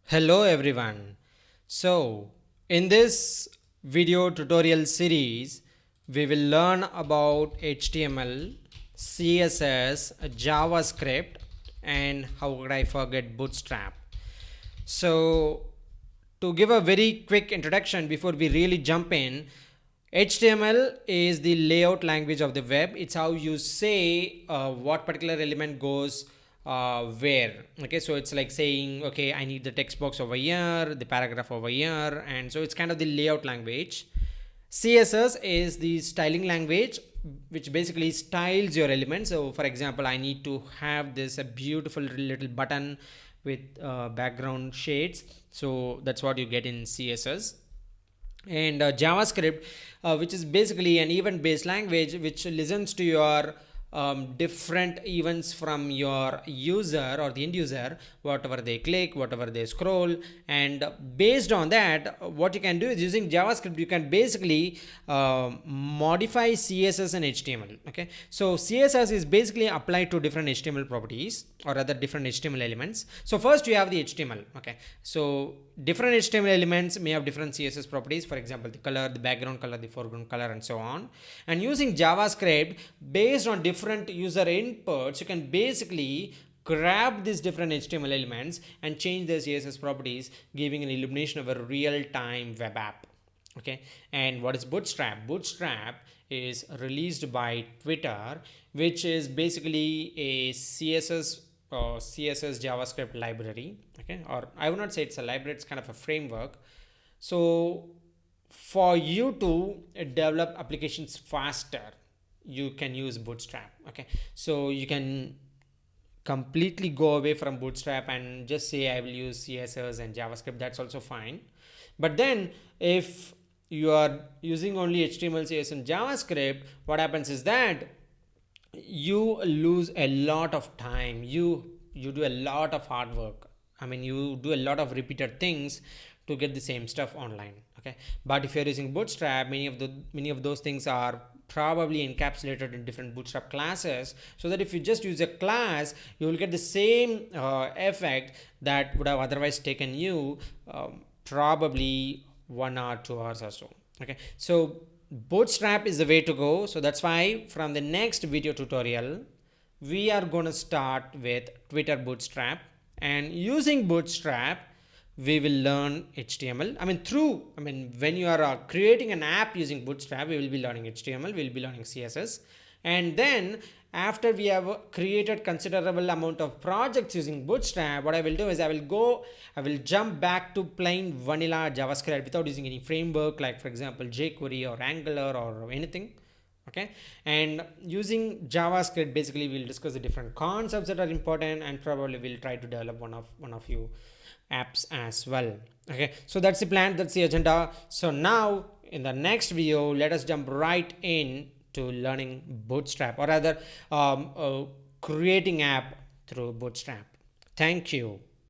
Hello everyone. So, in this video tutorial series, we will learn about HTML, CSS, JavaScript, and how could I forget Bootstrap. So, to give a very quick introduction before we really jump in, HTML is the layout language of the web. It's how you say what particular element goes where. Okay, so it's like saying, okay, I need the text box over here, the paragraph over here, and so it's kind of the layout language. CSS is the styling language which basically styles your elements. So for example, I need to have this a beautiful little button with background shades, so that's what you get in CSS. And JavaScript, which is basically an event based language which listens to your different events from your user or the end user, whatever they click, whatever they scroll, and based on that, what you can do is using JavaScript you can basically modify CSS and HTML. Okay, so CSS is basically applied to different HTML properties or other different HTML elements. So first you have the HTML. Okay, so different HTML elements may have different CSS properties, for example the color, the background color, the foreground color, and so on. And using JavaScript, based on different user inputs, you can basically grab these different HTML elements and change their CSS properties, giving an illumination of a real-time web app. Okay, and what is Bootstrap? Bootstrap is released by Twitter, which is basically a CSS JavaScript library. Okay, or I would not say it's a library, it's kind of a framework. So for you to develop applications faster, you can use Bootstrap. Okay, so you can completely go away from Bootstrap and just say I will use CSS and JavaScript. That's also fine. But then if you are using only HTML, CSS, and JavaScript, what happens is that you lose a lot of time. You do a lot of hard work. I mean, you do a lot of repeated things to get the same stuff online. Okay, but if you're using Bootstrap, many of those things are probably encapsulated in different Bootstrap classes, so that if you just use a class, you will get the same effect that would have otherwise taken you probably 1 hour, 2 hours or so. Okay, so Bootstrap is the way to go. So that's why from the next video tutorial we are going to start with Twitter Bootstrap, and using Bootstrap we will learn HTML. When you are creating an app using Bootstrap, we will be learning HTML, we will be learning CSS, and then after we have created considerable amount of projects using Bootstrap, what I will do is I will jump back to plain vanilla JavaScript without using any framework, like for example jQuery or Angular or anything. Okay, and using JavaScript, basically we'll discuss the different concepts that are important, and probably we'll try to develop one of few apps as well. Okay, so that's the plan, that's the agenda. So now in the next video, let us jump right in to learning Bootstrap, or rather creating app through Bootstrap. Thank you.